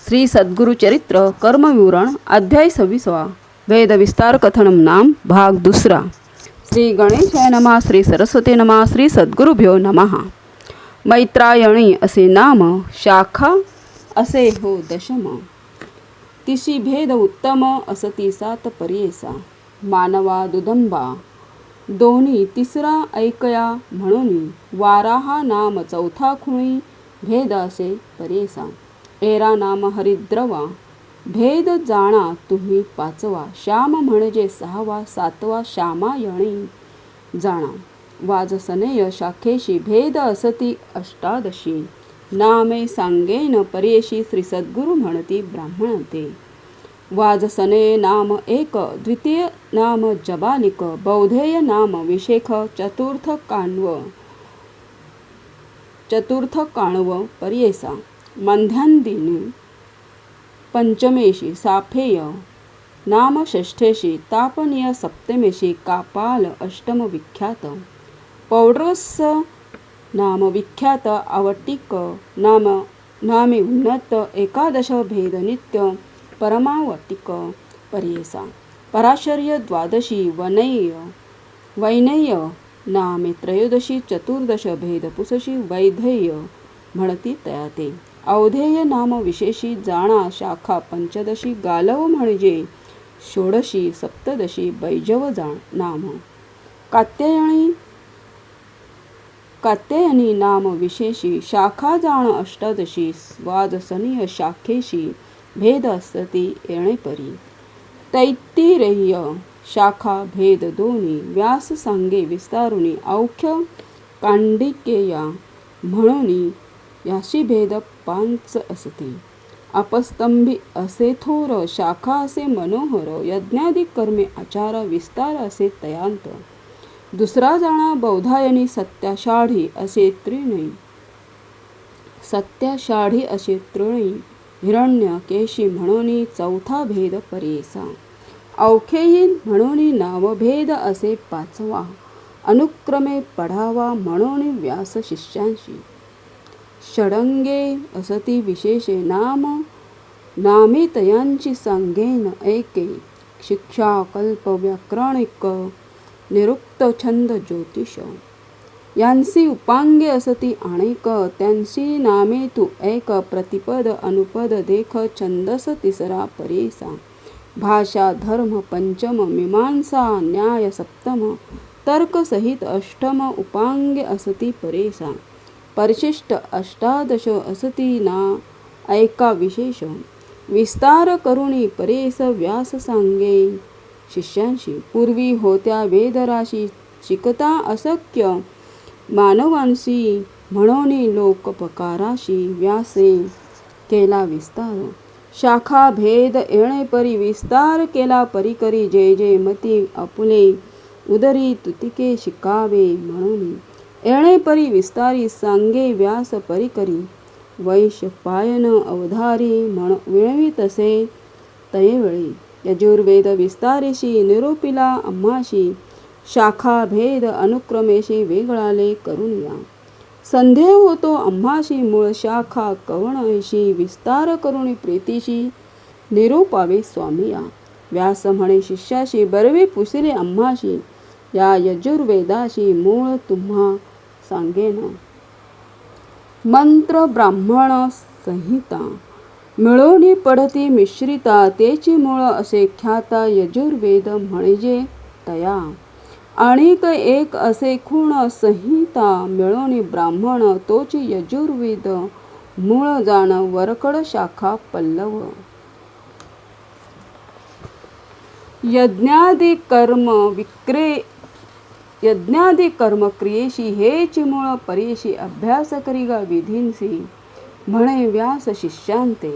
श्री सद्गुरु चरित्र कर्मविवरण अध्याय 26 वेद विस्तार कथनम नाम भाग दुसरा। श्री गणेशाय नमः, श्री सरस्वती नमः, श्री सद्गुरुभ्यो नमः। मैत्रायणी असे नाम, शाखा असे हो दशम। तिशी भेद उत्तम असती सात पर्येसा। मानवा दुदंबा दोन्ही तिसरा ऐकया म्हणून। वाराहा नाम चौथा खुणी, भेद असे पर्येसा। एरा नाम हरिद्रवा, भेद जाणा तुम्ही पाचवा। श्याम म्हणजे सहावा, सातवा श्यामायणी जाणा। वाजसनेय शाखेशी, भेद असती अष्टादशी। नामे सांगेन पर्येशी, श्री सद्गुरु म्हणती ब्राह्मण ते। वाजसनेय नाम एक, द्वितीय नाम जबालिक। बौधेय नाम विशेख, चतुर्थ काणव पर्येसा। मंध्यांदिनी पंचमेशी, साफेय नाम षष्ठेशी। तापनीय सप्तमेशी, कापाल अष्टम विख्यात। पौड्रस नाम विख्यात, आवटिक नामे उन्नत। एकादश भेद नित्य, परमावटिक पर्येसा। पराशर्य द्वादशी, वैनेय नामे त्रयोदशी। चतुर्दश भेद पुसशी, वैधेय म्हणती तयाते। अवधेय नाम विशेषी, जाणा शाखा पंचदशी। गालव म्हणजे षोडशी, सप्तदशी बैजव नाम। कात्यायनी नाम विशेषी, शाखा जाण अष्टादशी। वाजसनीय शाखेशी, भेद असती येणेपरी। तैत्तिरेय शाखा भेद दोन्ही, व्यास सांगे विस्तारुनी। औख्य कांडिकेया म्हणून, याशी भेद पांच असती। अपस्तंभी असे थोर, शाखा असे मनोहर। यज्ञादी कर्मे आचार, विस्तार असे तयांत। दुसरा जाणा बौधायनी, सत्याषाढी असे तृणी। हिरण्य केशी म्हणून, चौथा भेद पर्येसा। औखेयी म्हणून नामभेद असे पाचवा। अनुक्रमे पढावा म्हणून व्यास शिष्यांशी। षडंगे असती विशेषे, नामे तयांची सांगेन ऐके। शिक्षा कल्प व्याकरणिक, निरुक्त छंद ज्योतिष। यांसी उपांगे असती अनेक, त्यांची नामे तू ऐक। प्रतिपद अनुपद देख, छंदस तिसरा पर्येसा। भाषा धर्म पंचम, मीमांसा न्याय सप्तम। तर्क सहित अष्टम, उपांगे असती पर्येसा। परिशिष्ट अष्टादश असती ना ऐका विशेष। विस्तार करुणी पर्येस, व्यास सांगे शिष्यांशी। पूर्वी होत्या वेदराशी, शिकता अशक्य मानवांसी। म्हणून लोकपकाराशी, व्यासे केला विस्तार। शाखा भेद येणेपरी, विस्तार केला परिकरी। जे जे मती आपुले उदरी, तुतिके शिकावे म्हणून। येणेपरी विस्तारी, सांगे व्यास परिकरी। वैशंपायन अवधारी, विणवी तसे तयेवेळी। यजुर्वेद विस्तारेशी, निरूपिला आम्हाशी। शाखा भेद अनुक्रमेशी, वेगळाले करून या। संदेह होतो आम्हाशी, मूळ शाखा कवणेशी। विस्तार करुणी प्रीतीशी, निरूपावे स्वामिया। व्यास म्हणे शिष्याशी, बरवे पुसिले आम्हाशी। या यजुर्वेदाशी, मूळ तुम्हा सांगेन। मंत्र ब्राह्मण संहिता, मिळोनी पढती मिश्रिता। तेची मूळ असे ख्याता, यजुर्वेद म्हणजे तया। आणिक एक असे खूण, संहिता मिळोनी ब्राह्मण। तोची यजुर्वेद मूळ जाण, वरकड शाखा पल्लव। यज्ञादी कर्म क्रियेशी, हेची मूळ पर्येशी। अभ्यास करिगा विधींसी, म्हणे व्यास शिष्यांते।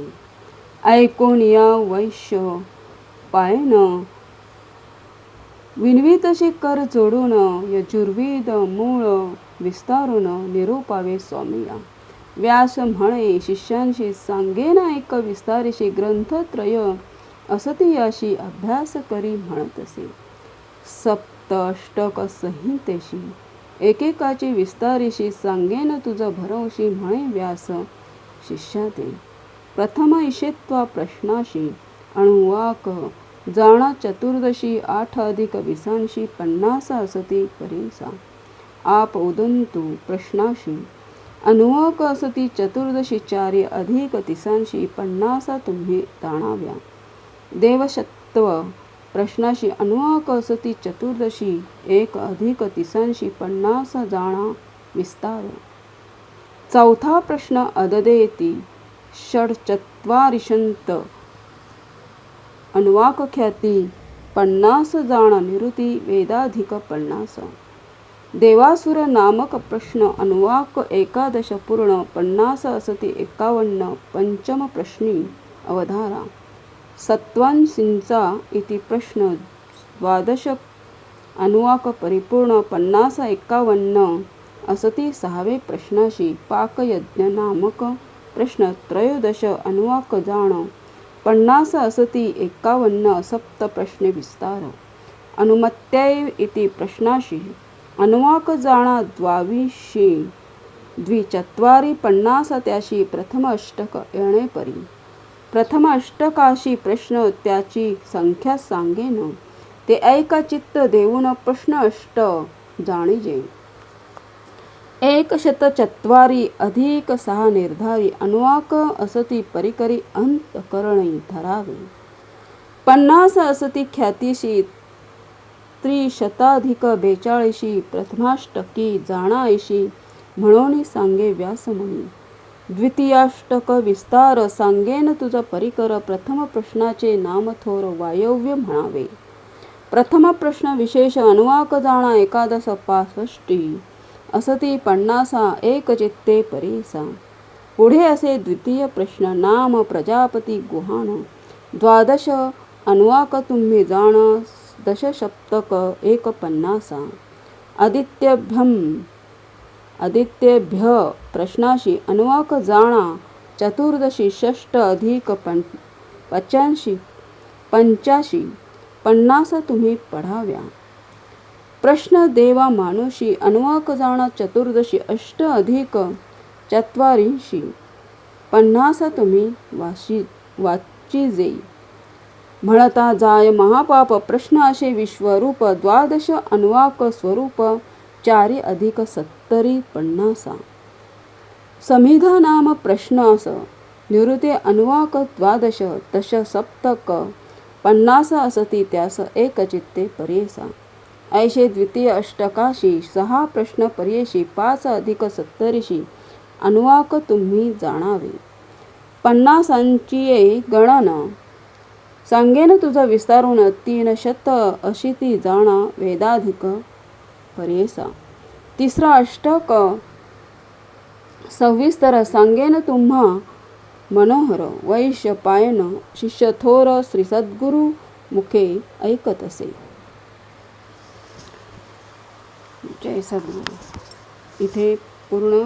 ऐकोन या वैशंपायन, विनवी तसे कर जोडून। यजुर्वेद मूळ विस्तारून, निरूपावे स्वामिया। व्यास म्हणे शिष्यांशी, सांगेन ऐक विस्तारेशी। ग्रंथत्रय असती याशी, अभ्यास करी म्हणतसे। सप्त अष्टक संहितेशी, एकेकाची विस्तारेशी। सांगेन तुझ भरवशी, म्हणे व्यास शिष्या ते। प्रथम ईशेत्वा प्रश्नाशी अणुवाक जाणा चतुर्दशी 8 अधिक 20 50 असती परीसा आप उदंतु प्रश्नाशी अनुवाक असती चतुर्दशी 4 अधिक 30 50 तुम्ही जाणाव्या देवशत्व प्रश्नाशी अनुवाक असती चतुर्दशी 1 अधिक 30 50 जाणा विस्तार चौथा प्रश्न अददेती षडचत्वारिशंत अनुवाक ख्याती 50 जाण निवृत्ती वेदाधिक 50 देवासुर नामक प्रश्न अनुवाक 11 पूर्ण 50 असती 51 पंचम प्रश्नी अवधारा सत्वांशींचा इति प्रश्न 12 अनुवाक परिपूर्ण 50 51 असती 6वे प्रश्नाशी पाकयज्ञ नामक प्रश्न 13 अनुवाक जाण 50 असती 51 सप्त प्रश्ने विस्तार अनुमत्यै इति प्रश्नाशी अनुवाक जाणा 22 द्विचत्वारी 50 त्याशी प्रथम अष्टक येणे परी प्रथम अष्टकाशी प्रश्न त्याची संख्या सांगेन ते ऐका चित्त देऊन प्रश्न अष्ट जाणीजे 104 अधिक 6 निर्धारी अनुवाक असती परिकरी अंतकरणी धरावे 50 असती ख्यातीशी त्रिशताधिक 42 प्रथमाष्टकी जाणायशी म्हणून सांगे व्यासमुनी द्वितीयाष्टक विस्तार सांगेन तुझ परिकर प्रथम प्रश्नाचे नाम थोर वायव्य म्हणावे प्रथम प्रश्न विशेष अनुवाक जाणा 11 65 असती 50 एक चित्ते परीसा पुढे असे द्वितीय प्रश्न नाम प्रजापती गुहाण 12 अनुवाक तुम्ही जाण दशसप्तक 150 आदित्यभ्य प्रश्नाशी अनुवाक जाणा चतुर्दशी 6 अधिक 85 50 तुम्ही पढाव्या प्रश्न देवा मानुषी अनुवाक जाणा चतुर्दशी 8 अधिक 44 50 तुम्ही वाचीजे म्हणता जाय महापाप प्रश्न असे विश्वरूप 12 अनुवाक स्वरूप 4 अधिक 70 50 समिधा नाम प्रश्नास निवृत्ती अनुवाक 12 दश सप्तक 50 असती त्यास एक चित्ते परेसा ऐशे द्वितीय अष्टकाशी 6 प्रश्न पर्येशी 5 अधिक 70 अनुवाक तुम्ही जाणावे 50 गणन सांगेन तुझा विस्तारून 380 जाणा वेदाधिक पर्येसा तिसरा अष्टक सविस्तर सांगेन तुम्हा मनोहर वैश्य पायन शिष्य थोर श्री सद्गुरु मुखे ऐकत असे जय सद्गुरु. इथे पूर्ण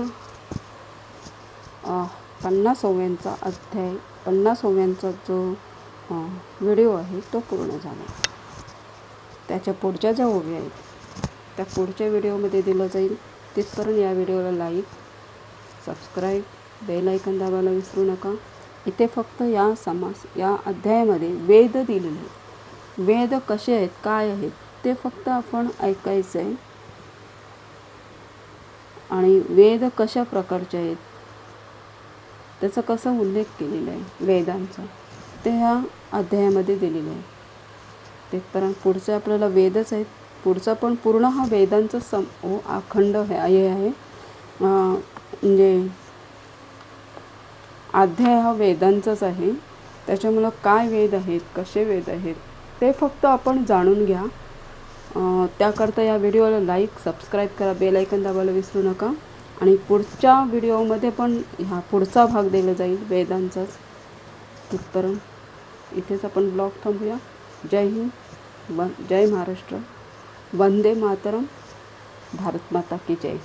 50व्यांचा अध्याय 50व्यांचा जो व्हिडिओ आहे तो पूर्ण झाला. त्याच्या पुढच्या ज्या ओव्या आहेत त्या पुढच्या व्हिडिओमध्ये दिलं जाईल. तिथपर्यंत या व्हिडिओला लाईक सबस्क्राईब बेल आयकॉन दाबायला विसरू नका. इथे फक्त या अध्यायामध्ये वेद दिलेले आहेत. वेद कसे आहेत काय आहेत ते फक्त आपण ऐकायचं आहे आणि वेद कशा प्रकारचे आहेत त्याचा कसा उल्लेख केलेला आहे वेदांचा ते ह्या अध्यायामध्ये दिलेलं आहे. तिथपर्यंत पुढचे आपल्याला वेदच आहेत. पुढचा पण पूर्ण हा वेदांचा अखंड आहे म्हणजे अध्याय हा वेदांचाच आहे. त्याच्यामुळं काय वेद आहेत कसे वेद आहेत ते फक्त आपण जाणून घ्या. त्याकरता या व्हिडिओला लाईक सबस्क्राईब करा बेल आयकॉन दाबायला विसरू नका. आणि पुढच्या व्हिडिओमध्ये पण हा पुढचा भाग दिला जाईल वेदांचाच. तिथपर्यंत इथेच आपण ब्लॉग थांबूया. जय हिंद जय महाराष्ट्र वंदे मातरम भारत माता की जय.